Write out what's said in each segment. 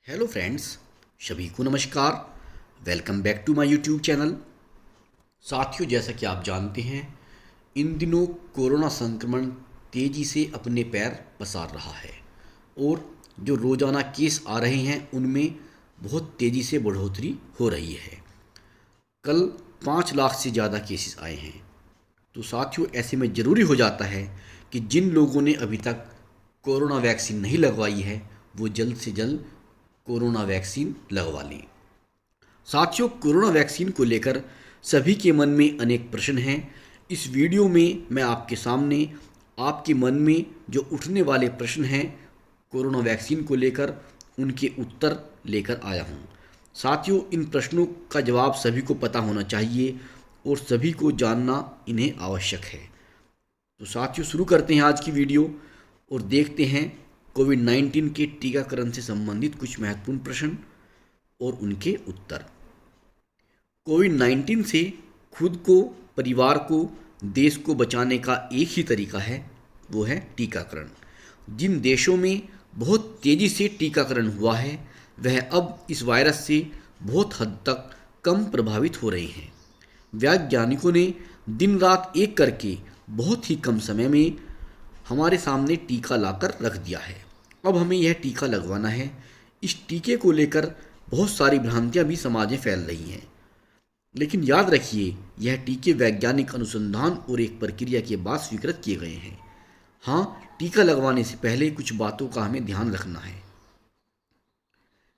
Hello friends, सभी को नमस्कार। Welcome back to my YouTube channel. साथियों, जैसा कि आप जानते हैं, इन दिनों कोरोना संक्रमण तेज़ी से अपने पैर पसार रहा है और जो रोज़ाना केस आ रहे हैं उनमें बहुत तेज़ी से बढ़ोतरी हो रही है। कल 5 लाख से ज़्यादा केसेस आए हैं। तो साथियों, ऐसे में ज़रूरी हो जाता है कि जिन लोगों ने अभी तक कोरोना वैक्सीन नहीं लगवाई है वो जल्द से जल्द कोरोना वैक्सीन लगवा लें। साथियों, कोरोना वैक्सीन को लेकर सभी के मन में अनेक प्रश्न हैं। इस वीडियो में मैं आपके सामने आपके मन में जो उठने वाले प्रश्न हैं कोरोना वैक्सीन को लेकर, उनके उत्तर लेकर आया हूँ। साथियों, इन प्रश्नों का जवाब सभी को पता होना चाहिए और सभी को जानना इन्हें आवश्यक है। तो साथियों, शुरू करते हैं आज की वीडियो और देखते हैं कोविड-19 के टीकाकरण से संबंधित कुछ महत्वपूर्ण प्रश्न और उनके उत्तर। कोविड-19 से खुद को, परिवार को, देश को बचाने का एक ही तरीका है, वो है टीकाकरण। जिन देशों में बहुत तेज़ी से टीकाकरण हुआ है वह अब इस वायरस से बहुत हद तक कम प्रभावित हो रहे हैं। वैज्ञानिकों ने दिन रात एक करके बहुत ही कम समय में हमारे सामने टीका लाकर रख दिया है। अब हमें यह टीका लगवाना है। इस टीके को लेकर बहुत सारी भ्रांतियां भी समाज में फैल रही हैं, लेकिन याद रखिए, यह टीके वैज्ञानिक अनुसंधान और एक प्रक्रिया के बाद स्वीकृत किए गए हैं। हाँ, टीका लगवाने से पहले कुछ बातों का हमें ध्यान रखना है।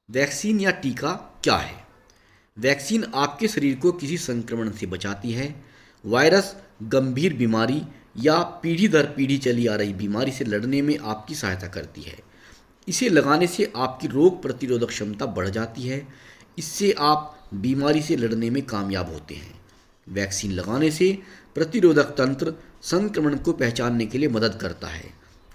वैक्सीन या टीका क्या है? वैक्सीन आपके शरीर को किसी संक्रमण से बचाती है। वायरस, गंभीर बीमारी या पीढ़ी दर पीढ़ी चली आ रही बीमारी से लड़ने में आपकी सहायता करती है। इसे लगाने से आपकी रोग प्रतिरोधक क्षमता बढ़ जाती है। इससे आप बीमारी से लड़ने में कामयाब होते हैं। वैक्सीन लगाने से प्रतिरोधक तंत्र संक्रमण को पहचानने के लिए मदद करता है।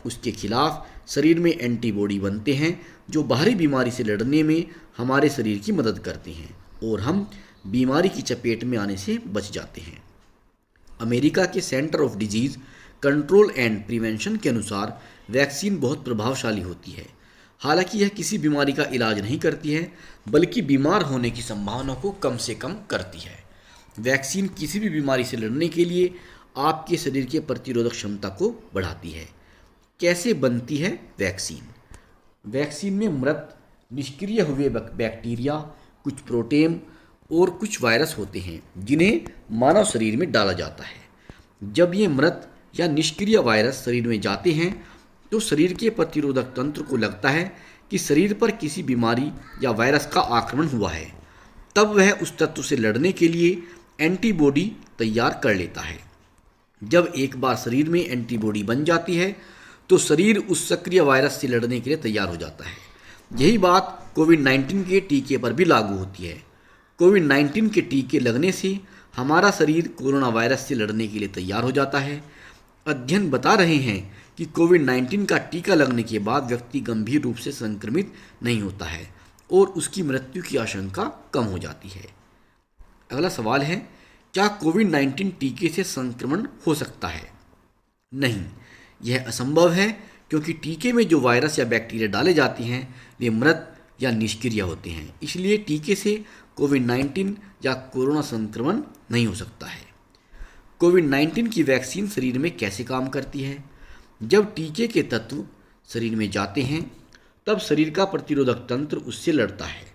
उसके खिलाफ शरीर में एंटीबॉडी बनते हैं जो बाहरी बीमारी से लड़ने में हमारे शरीर की मदद करते हैं और हम बीमारी की चपेट में आने से बच जाते हैं। अमेरिका के centre of disease control and prevention के अनुसार वैक्सीन बहुत प्रभावशाली होती है। हालांकि यह किसी बीमारी का इलाज नहीं करती है, बल्कि बीमार होने की संभावना को कम से कम करती है। वैक्सीन किसी भी बीमारी से लड़ने के लिए आपके शरीर के प्रतिरोधक क्षमता को बढ़ाती है। कैसे बनती है वैक्सीन? वैक्सीन में मृत, निष्क्रिय हुए बैक्टीरिया, कुछ प्रोटीन और कुछ वायरस होते हैं जिन्हें मानव शरीर में डाला जाता है। जब ये मृत या निष्क्रिय वायरस शरीर में जाते हैं तो शरीर के प्रतिरोधक तंत्र को लगता है कि शरीर पर किसी बीमारी या वायरस का आक्रमण हुआ है। तब वह उस तत्व से लड़ने के लिए एंटीबॉडी तैयार कर लेता है। जब एक बार शरीर में एंटीबॉडी बन जाती है तो शरीर उस सक्रिय वायरस से लड़ने के लिए तैयार हो जाता है। यही बात कोविड-19 के टीके पर भी लागू होती है। कोविड-19 के टीके लगने से हमारा शरीर कोरोना वायरस से लड़ने के लिए तैयार हो जाता है। अध्ययन बता रहे हैं कि कोविड-19 का टीका लगने के बाद व्यक्ति गंभीर रूप से संक्रमित नहीं होता है और उसकी मृत्यु की आशंका कम हो जाती है। अगला सवाल है, क्या कोविड-19 टीके से संक्रमण हो सकता है? नहीं, यह असंभव है, क्योंकि टीके में जो वायरस या बैक्टीरिया डाले जाते हैं वे मृत या निष्क्रिय होते हैं। इसलिए टीके से कोविड-19 या कोरोना संक्रमण नहीं हो सकता है। कोविड-19 की वैक्सीन शरीर में कैसे काम करती है? जब टीके के तत्व शरीर में जाते हैं तब शरीर का प्रतिरोधक तंत्र उससे लड़ता है।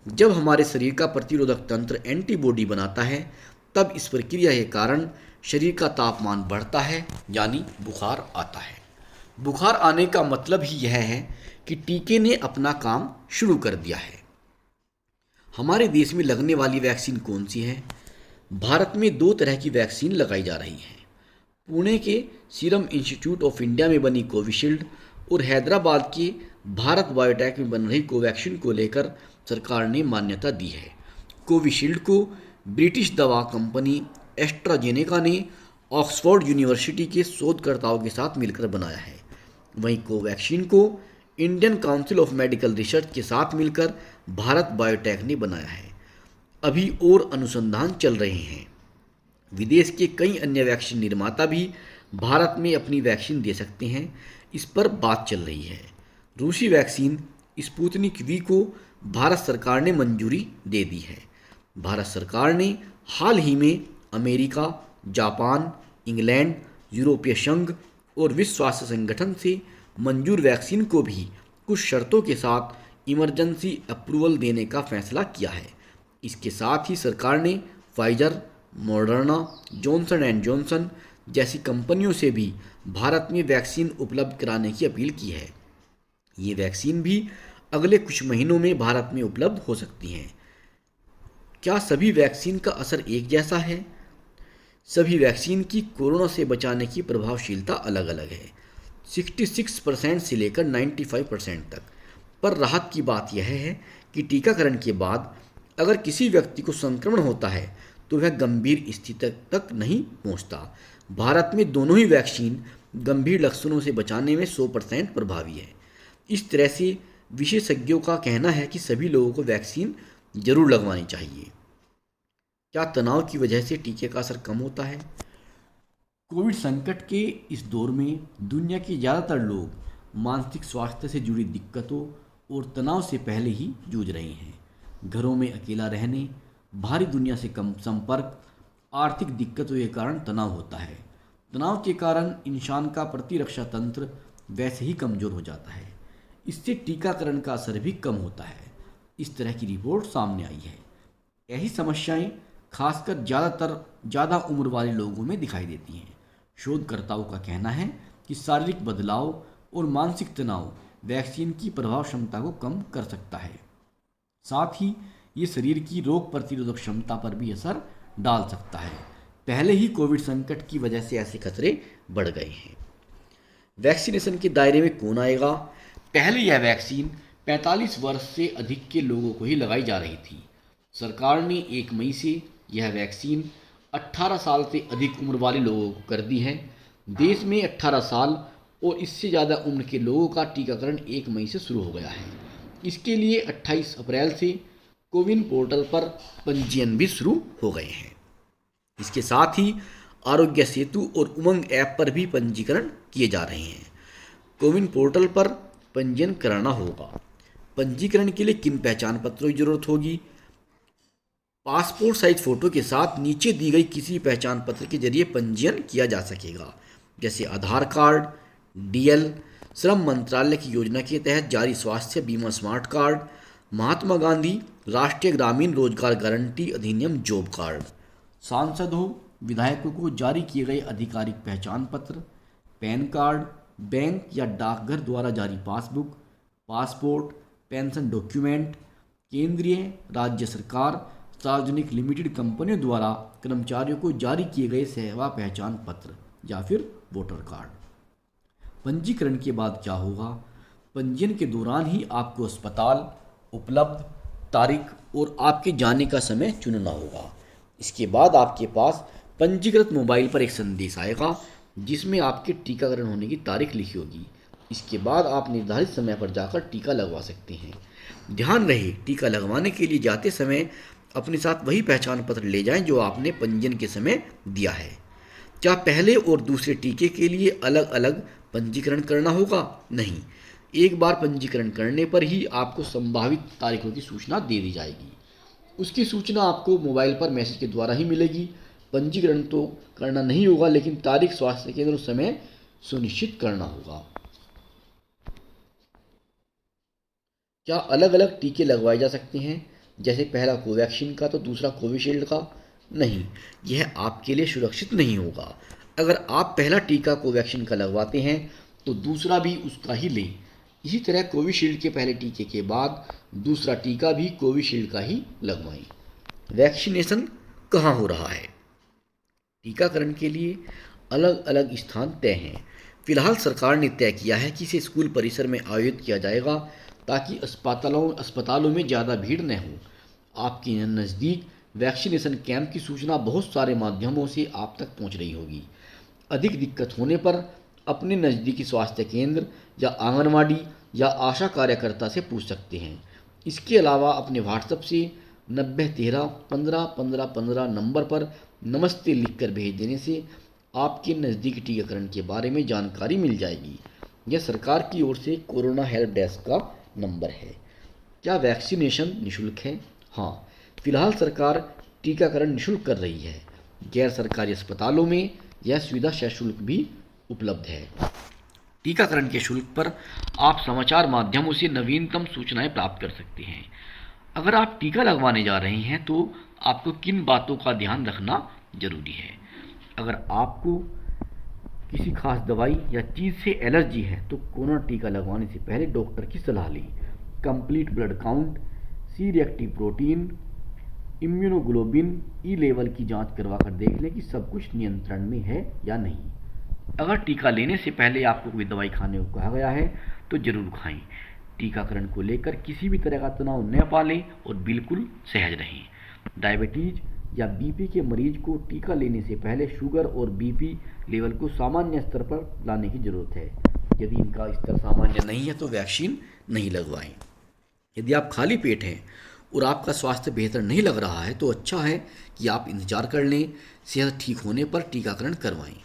जब हमारे शरीर का प्रतिरोधक तंत्र एंटीबॉडी बनाता है तब इस प्रक्रिया के कारण शरीर का तापमान बढ़ता है, यानी बुखार आता है। बुखार आने का मतलब ही यह है कि टीके ने अपना काम शुरू कर दिया है। हमारे देश में लगने वाली वैक्सीन कौन सी है? भारत में 2 तरह की वैक्सीन लगाई जा रही है। पुणे के सीरम इंस्टीट्यूट ऑफ इंडिया में बनी कोविशील्ड और हैदराबाद के भारत बायोटेक में बन रही कोवैक्सीन को लेकर सरकार ने मान्यता दी है। कोविशील्ड को ब्रिटिश दवा कंपनी एस्ट्राजेनेका ने ऑक्सफोर्ड यूनिवर्सिटी के शोधकर्ताओं के साथ मिलकर बनाया है। वहीं कोवैक्सीन को Indian council of medical research के साथ मिलकर भारत बायोटेक ने बनाया है। अभी और अनुसंधान चल रहे हैं। विदेश के कई अन्य वैक्सीन निर्माता भी भारत में अपनी वैक्सीन दे सकते हैं, इस पर बात चल रही है। रूसी वैक्सीन स्पुतनिक वी को भारत सरकार ने मंजूरी दे दी है। भारत सरकार ने हाल ही में अमेरिका, जापान, इंग्लैंड, यूरोपीय संघ और विश्व स्वास्थ्य संगठन से मंजूर वैक्सीन को भी कुछ शर्तों के साथ इमरजेंसी अप्रूवल देने का फैसला किया है। इसके साथ ही सरकार ने Pfizer, Moderna, Johnson and Johnson जैसी कंपनियों से भी भारत में वैक्सीन उपलब्ध कराने की अपील की है। ये वैक्सीन भी अगले कुछ महीनों में भारत में उपलब्ध हो सकती हैं। क्या सभी वैक्सीन का असर एक जैसा है? सभी वैक्सीन की कोरोना से बचाने की प्रभावशीलता अलग अलग है, 66% से लेकर 95% तक। पर राहत की बात यह है कि टीकाकरण के बाद अगर किसी व्यक्ति को संक्रमण होता है तो वह गंभीर स्थिति तक नहीं पहुंचता। भारत में दोनों ही वैक्सीन गंभीर लक्षणों से बचाने में 100% प्रभावी है। इस तरह से विशेषज्ञों का कहना है कि सभी लोगों को वैक्सीन जरूर लगवानी चाहिए। क्या तनाव की वजह से टीके का असर कम होता है? कोविड संकट के इस दौर में दुनिया के ज़्यादातर लोग मानसिक स्वास्थ्य से जुड़ी दिक्कतों और तनाव से पहले ही जूझ रहे हैं। घरों में अकेला रहने, बाहरी दुनिया से कम संपर्क, आर्थिक दिक्कतों के कारण तनाव होता है। तनाव के कारण इंसान का प्रतिरक्षा तंत्र वैसे ही कमज़ोर हो जाता है। इससे टीकाकरण का असर भी कम होता है। इस तरह की रिपोर्ट सामने आई है। यही समस्याएं खासकर ज़्यादा उम्र वाले लोगों में दिखाई देती हैं। शोधकर्ताओं का कहना है कि शारीरिक बदलाव और मानसिक तनाव वैक्सीन की प्रभाव क्षमता को कम कर सकता है। साथ ही ये शरीर की रोग प्रतिरोधक क्षमता पर भी असर डाल सकता है। पहले ही कोविड संकट की वजह से ऐसे खतरे बढ़ गए हैं। वैक्सीनेशन के दायरे में कौन आएगा? पहले यह वैक्सीन 45 वर्ष से अधिक के लोगों को ही लगाई जा रही थी। सरकार ने 1 मई से यह वैक्सीन 18 साल से अधिक उम्र वाले लोगों को कर दी है। देश में 18 साल और इससे ज़्यादा उम्र के लोगों का टीकाकरण 1 मई से शुरू हो गया है। इसके लिए 28 अप्रैल से कोविन पोर्टल पर पंजीयन भी शुरू हो गए हैं। इसके साथ ही आरोग्य सेतु और उमंग ऐप पर भी पंजीकरण किए जा रहे हैं। कोविन पोर्टल पर पंजीयन कराना होगा। पंजीकरण के लिए किन पहचान पत्रों की जरूरत होगी? पासपोर्ट साइज फोटो के साथ नीचे दी गई किसी पहचान पत्र के जरिए पंजीयन किया जा सकेगा, जैसे आधार कार्ड, डीएल, श्रम मंत्रालय की योजना के तहत जारी स्वास्थ्य बीमा स्मार्ट कार्ड, महात्मा गांधी राष्ट्रीय ग्रामीण रोजगार गारंटी अधिनियम जॉब कार्ड, सांसदों, विधायकों को जारी किए गए आधिकारिक पहचान पत्र, पैन कार्ड, बैंक या डाकघर द्वारा जारी पासबुक, पासपोर्ट, पेंशन डॉक्यूमेंट, केंद्रीय राज्य सरकार, सार्वजनिक लिमिटेड कंपनियों द्वारा कर्मचारियों को जारी किए गए सेवा पहचान पत्र या फिर वोटर कार्ड। पंजीकरण के बाद क्या होगा? पंजीयन के दौरान ही आपको अस्पताल, उपलब्ध तारीख और आपके जाने का समय चुनना होगा। इसके बाद आपके पास पंजीकृत मोबाइल पर एक संदेश आएगा जिसमें आपके टीकाकरण होने की तारीख लिखी होगी। इसके बाद आप निर्धारित समय पर जाकर टीका लगवा सकते हैं। ध्यान रहे, टीका लगवाने के लिए जाते समय अपने साथ वही पहचान पत्र ले जाएं जो आपने पंजीयन के समय दिया है। क्या पहले और दूसरे टीके के लिए अलग अलग पंजीकरण करना होगा? नहीं, एक बार पंजीकरण करने पर ही आपको संभावित तारीखों की सूचना दे दी जाएगी। उसकी सूचना आपको मोबाइल पर मैसेज के द्वारा ही मिलेगी। पंजीकरण तो करना नहीं होगा, लेकिन तारीख, स्वास्थ्य केंद्र और समय सुनिश्चित करना होगा। क्या अलग अलग टीके लगवाए जा सकते हैं, जैसे पहला कोवैक्सीन का तो दूसरा कोविशील्ड का? नहीं, यह आपके लिए सुरक्षित नहीं होगा। अगर आप पहला टीका कोवैक्सीन का लगवाते हैं तो दूसरा भी उसका ही लें। इसी तरह कोविशील्ड के पहले टीके के बाद दूसरा टीका भी कोविशील्ड का ही लगवाएं। वैक्सीनेशन कहाँ हो रहा है? टीकाकरण के लिए अलग अलग स्थान तय हैं। फिलहाल सरकार ने तय किया है कि इसे स्कूल परिसर में आयोजित किया जाएगा ताकि अस्पतालों में ज़्यादा भीड़ न हो। आपके नज़दीक वैक्सीनेशन कैंप की सूचना बहुत सारे माध्यमों से आप तक पहुंच रही होगी। अधिक दिक्कत होने पर अपने नज़दीकी स्वास्थ्य केंद्र या आंगनवाड़ी या आशा कार्यकर्ता से पूछ सकते हैं। इसके अलावा अपने व्हाट्सएप से 9013 15 15 15 नंबर पर नमस्ते लिखकर भेज देने से आपके नज़दीकी टीकाकरण के बारे में जानकारी मिल जाएगी। यह सरकार की ओर से कोरोना हेल्प डेस्क का नंबर है। क्या वैक्सीनेशन निःशुल्क है? हाँ, फिलहाल सरकार टीकाकरण निःशुल्क कर रही है। गैर सरकारी अस्पतालों में यह सुविधा सशुल्क भी उपलब्ध है। टीकाकरण के शुल्क पर आप समाचार माध्यमों से नवीनतम सूचनाएं प्राप्त कर सकते हैं। अगर आप टीका लगवाने जा रहे हैं तो आपको किन बातों का ध्यान रखना जरूरी है? अगर आपको किसी खास दवाई या चीज़ से एलर्जी है तो कोरोना टीका लगवाने से पहले डॉक्टर की सलाह लें। Complete blood count, C reactive protein, immunoglobulin E level की जांच करवा कर देख लें कि सब कुछ नियंत्रण में है या नहीं। अगर टीका लेने से पहले आपको कोई दवाई खाने को कहा गया है तो जरूर खाएं। टीकाकरण को लेकर किसी भी तरह का तनाव न पालें और बिल्कुल सहज रहें। डायबिटीज या बीपी के मरीज को टीका लेने से पहले शुगर और बीपी लेवल को सामान्य स्तर पर लाने की जरूरत है। यदि इनका स्तर सामान्य नहीं है तो वैक्सीन नहीं लगवाएं। यदि आप खाली पेट हैं और आपका स्वास्थ्य बेहतर नहीं लग रहा है तो अच्छा है कि आप इंतजार कर लें। सेहत ठीक होने पर टीकाकरण करवाएं।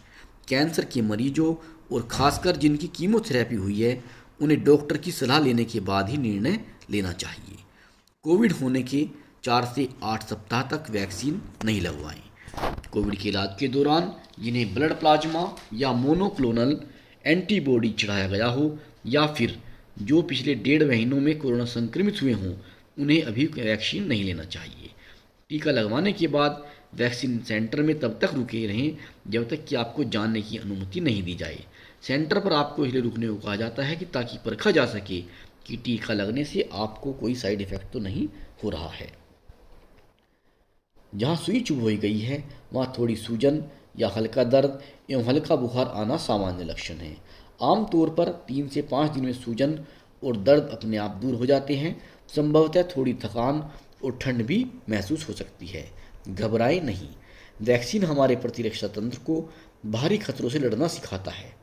कैंसर के मरीजों और खासकर जिनकी कीमोथेरेपी हुई है उन्हें डॉक्टर की सलाह लेने के बाद ही निर्णय लेना चाहिए। कोविड होने के 4 से 8 सप्ताह तक वैक्सीन नहीं लगवाएं। कोविड के इलाज के दौरान जिन्हें ब्लड प्लाज्मा या मोनोक्लोनल एंटीबॉडी चढ़ाया गया हो या फिर जो पिछले 1.5 महीनों में कोरोना संक्रमित हुए हों उन्हें अभी वैक्सीन नहीं लेना चाहिए। टीका लगवाने के बाद वैक्सीन सेंटर में तब तक रुके रहें जब तक कि आपको जानने की अनुमति नहीं दी जाए। सेंटर पर आपको इसलिए रुकने को कहा जाता है कि ताकि परखा जा सके कि टीका लगने से आपको कोई साइड इफेक्ट तो नहीं हो रहा है। जहाँ सुई चुभ गई है वहाँ थोड़ी सूजन या हल्का दर्द एवं हल्का बुखार आना सामान्य लक्षण है। आमतौर पर 3 से 5 दिन में सूजन और दर्द अपने आप दूर हो जाते हैं। संभवतः थोड़ी थकान और ठंड भी महसूस हो सकती है। घबराएं नहीं, वैक्सीन हमारे प्रतिरक्षा तंत्र को बाहरी खतरों से लड़ना सिखाता है।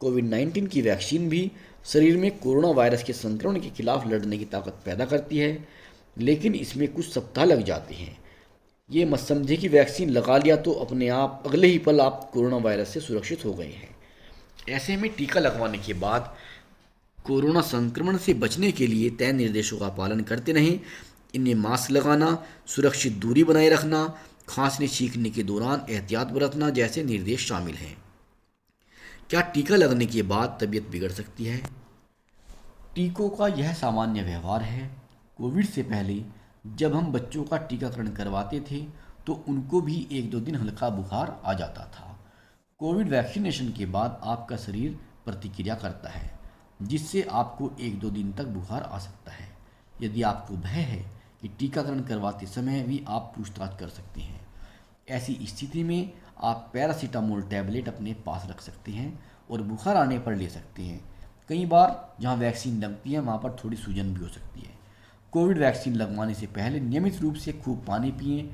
कोविड-19 की वैक्सीन भी शरीर में कोरोना वायरस के संक्रमण के खिलाफ लड़ने की ताकत पैदा करती है, लेकिन इसमें कुछ सप्ताह लग जाते हैं। ये मत समझे कि वैक्सीन लगा लिया तो अपने आप अगले ही पल आप कोरोना वायरस से सुरक्षित हो गए हैं। ऐसे में टीका लगवाने के बाद कोरोना संक्रमण से बचने के लिए तय निर्देशों का पालन करते रहें। इनमें मास्क लगाना, सुरक्षित दूरी बनाए रखना, खांसने छींकने के दौरान एहतियात बरतना जैसे निर्देश शामिल हैं। क्या टीका लगने के बाद तबीयत बिगड़ सकती है? टीकों का यह सामान्य व्यवहार है। कोविड से पहले जब हम बच्चों का टीकाकरण करवाते थे तो उनको भी 1-2 दिन हल्का बुखार आ जाता था। कोविड वैक्सीनेशन के बाद आपका शरीर प्रतिक्रिया करता है जिससे आपको 1-2 दिन तक बुखार आ सकता है। यदि आपको भय है कि टीकाकरण करवाते समय भी आप पूछताछ कर सकते हैं। ऐसी स्थिति में आप पैरासीटामोल टैबलेट अपने पास रख सकते हैं और बुखार आने पर ले सकते हैं। कई बार जहां वैक्सीन लगती है वहां पर थोड़ी सूजन भी हो सकती है। कोविड वैक्सीन लगवाने से पहले नियमित रूप से खूब पानी पिएं।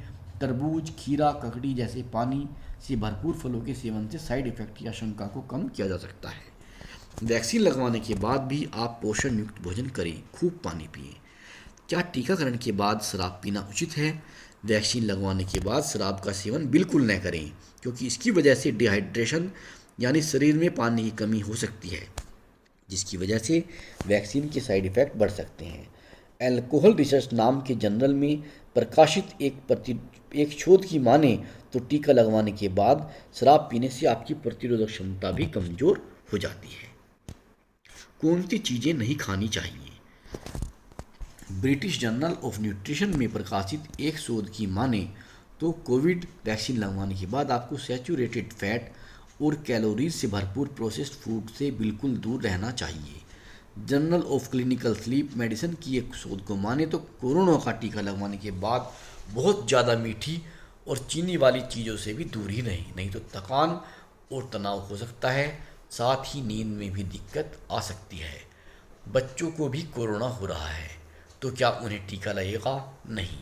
तरबूज, खीरा, ककड़ी जैसे पानी से भरपूर फलों के सेवन से साइड इफेक्ट या आशंका को कम किया जा सकता है। वैक्सीन लगवाने के बाद भी आप पोषण युक्त भोजन करें, खूब पानी पिएं। क्या टीकाकरण के बाद शराब पीना उचित है? वैक्सीन लगवाने के बाद शराब का सेवन बिल्कुल न करें क्योंकि इसकी वजह से डिहाइड्रेशन यानी शरीर में पानी की कमी हो सकती है जिसकी वजह से वैक्सीन के साइड इफेक्ट बढ़ सकते हैं। एल्कोहल रिसर्च नाम के जर्नल में प्रकाशित एक शोध की माने तो टीका लगवाने के बाद शराब पीने से आपकी प्रतिरोधक क्षमता भी कमज़ोर हो जाती है। कौन सी चीज़ें नहीं खानी चाहिए? ब्रिटिश जर्नल ऑफ न्यूट्रिशन में प्रकाशित एक शोध की माने तो कोविड वैक्सीन लगवाने के बाद आपको सैचुरेटेड फैट और कैलोरीज से भरपूर प्रोसेस्ड फूड से बिल्कुल दूर रहना चाहिए। Journal of clinical sleep medicine की एक शोध को माने तो कोरोना का टीका लगवाने के बाद बहुत ज़्यादा मीठी और चीनी वाली चीज़ों से भी दूर ही रहें, नहीं तो थकान और तनाव हो सकता है, साथ ही नींद में भी दिक्कत आ सकती है। बच्चों को भी कोरोना हो रहा है तो क्या उन्हें टीका लगेगा? नहीं,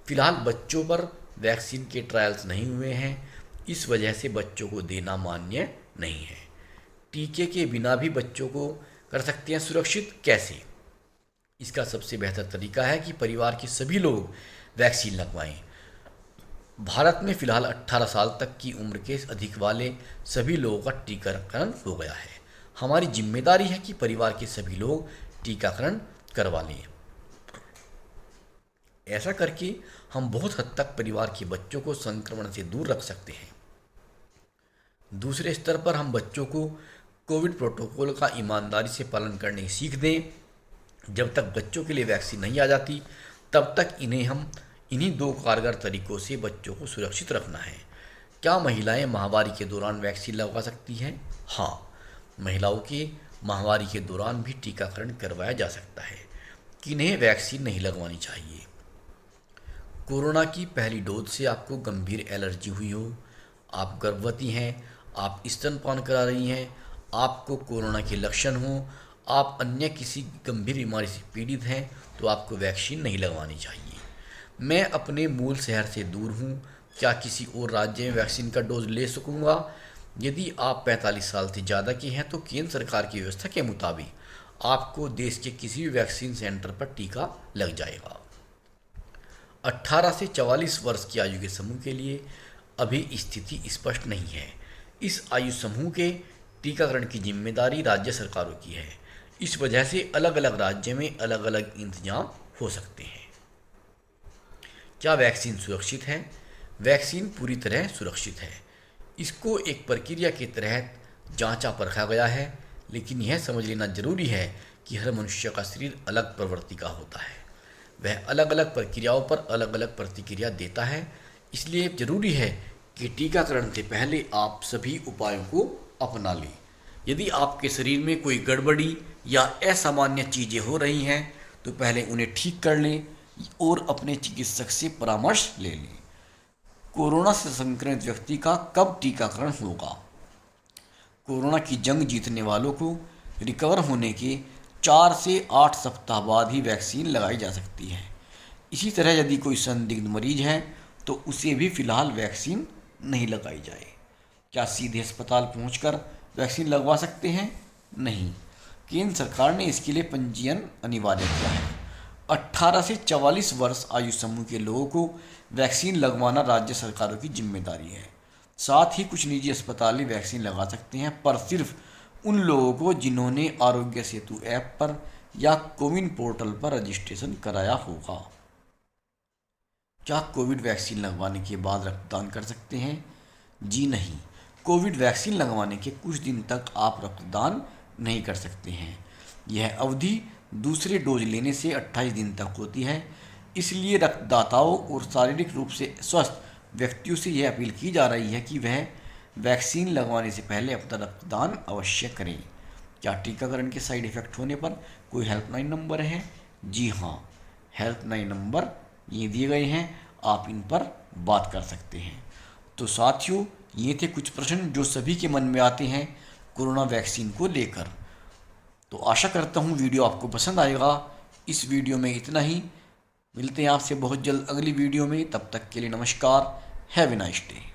फिलहाल बच्चों पर वैक्सीन के ट्रायल्स नहीं हुए हैं, इस वजह से बच्चों को देना मान्य नहीं है। टीके के बिना भी बच्चों को कर सकते हैं सुरक्षित। कैसे? इसका सबसे बेहतर तरीका है कि परिवार के सभी लोग वैक्सीन लगवाएं। भारत में फिलहाल 18 साल तक की उम्र के अधिक वाले सभी लोगों का टीकाकरण हो गया है। हमारी जिम्मेदारी है कि परिवार के सभी लोग टीकाकरण करवा लें। ऐसा करके हम बहुत हद तक परिवार के बच्चों को संक्रमण से दूर रख सकते हैं। दूसरे स्तर पर हम बच्चों को कोविड प्रोटोकॉल का ईमानदारी से पालन करने की सीख दें। जब तक बच्चों के लिए वैक्सीन नहीं आ जाती तब तक इन्हीं दो कारगर तरीकों से बच्चों को सुरक्षित रखना है। क्या महिलाएं माहवारी के दौरान वैक्सीन लगवा सकती हैं? हाँ, महिलाओं के माहवारी के दौरान भी टीकाकरण करवाया जा सकता है। किन्हें वैक्सीन नहीं लगवानी चाहिए? कोरोना की पहली डोज से आपको गंभीर एलर्जी हुई हो, आप गर्भवती हैं, आप स्तनपान करा रही हैं, आपको कोरोना के लक्षण हो, आप अन्य किसी गंभीर बीमारी से पीड़ित हैं, तो आपको वैक्सीन नहीं लगवानी चाहिए। मैं अपने मूल शहर से दूर हूँ, क्या किसी और राज्य में वैक्सीन का डोज ले सकूँगा? यदि आप 45 साल से ज़्यादा के हैं तो केंद्र सरकार की व्यवस्था के मुताबिक आपको देश के किसी भी वैक्सीन सेंटर पर टीका लग जाएगा। 18 से 44 वर्ष की आयु के समूह के लिए अभी स्थिति स्पष्ट नहीं है। इस आयु समूह के टीकाकरण की जिम्मेदारी राज्य सरकारों की है। इस वजह से अलग अलग राज्य में अलग अलग इंतजाम हो सकते हैं। क्या वैक्सीन सुरक्षित है? वैक्सीन पूरी तरह सुरक्षित है। इसको एक प्रक्रिया के तहत जांचा परखा गया है, लेकिन यह समझ लेना जरूरी है कि हर मनुष्य का शरीर अलग प्रवृत्ति का होता है। वह अलग अलग प्रक्रियाओं पर अलग अलग प्रतिक्रिया देता है। इसलिए जरूरी है कि टीकाकरण से पहले आप सभी उपायों को अपना लें। यदि आपके शरीर में कोई गड़बड़ी या असामान्य चीज़ें हो रही हैं तो पहले उन्हें ठीक कर लें और अपने चिकित्सक से परामर्श ले लें। कोरोना से संक्रमित व्यक्ति का कब टीकाकरण होगा? कोरोना की जंग जीतने वालों को रिकवर होने के 4 से 8 सप्ताह बाद ही वैक्सीन लगाई जा सकती है। इसी तरह यदि कोई संदिग्ध मरीज है तो उसे भी फिलहाल वैक्सीन नहीं लगाई जाए। क्या सीधे अस्पताल पहुंचकर वैक्सीन लगवा सकते हैं? नहीं, केंद्र सरकार ने इसके लिए पंजीयन अनिवार्य किया है। 18 से 44 वर्ष आयु समूह के लोगों को वैक्सीन लगवाना राज्य सरकारों की जिम्मेदारी है। साथ ही कुछ निजी अस्पताल भी वैक्सीन लगा सकते हैं, पर सिर्फ उन लोगों को जिन्होंने आरोग्य सेतु ऐप पर या कोविन पोर्टल पर रजिस्ट्रेशन कराया होगा। क्या कोविड वैक्सीन लगवाने के बाद रक्तदान कर सकते हैं? जी नहीं, कोविड वैक्सीन लगवाने के कुछ दिन तक आप रक्तदान नहीं कर सकते हैं। यह अवधि दूसरे डोज लेने से 28 दिन तक होती है। इसलिए रक्तदाताओं और शारीरिक रूप से स्वस्थ व्यक्तियों से यह अपील की जा रही है कि वह वैक्सीन लगवाने से पहले अपना रक्तदान अवश्य करें। क्या टीकाकरण के साइड इफ़ेक्ट होने पर कोई हेल्पलाइन नंबर है? जी हाँ, हेल्पलाइन नंबर ये दिए गए हैं, आप इन पर बात कर सकते हैं। तो साथियों, ये थे कुछ प्रश्न जो सभी के मन में आते हैं कोरोना वैक्सीन को लेकर। तो आशा करता हूँ वीडियो आपको पसंद आएगा। इस वीडियो में इतना ही। मिलते हैं आपसे बहुत जल्द अगली वीडियो में। तब तक के लिए नमस्कार। Have a nice day.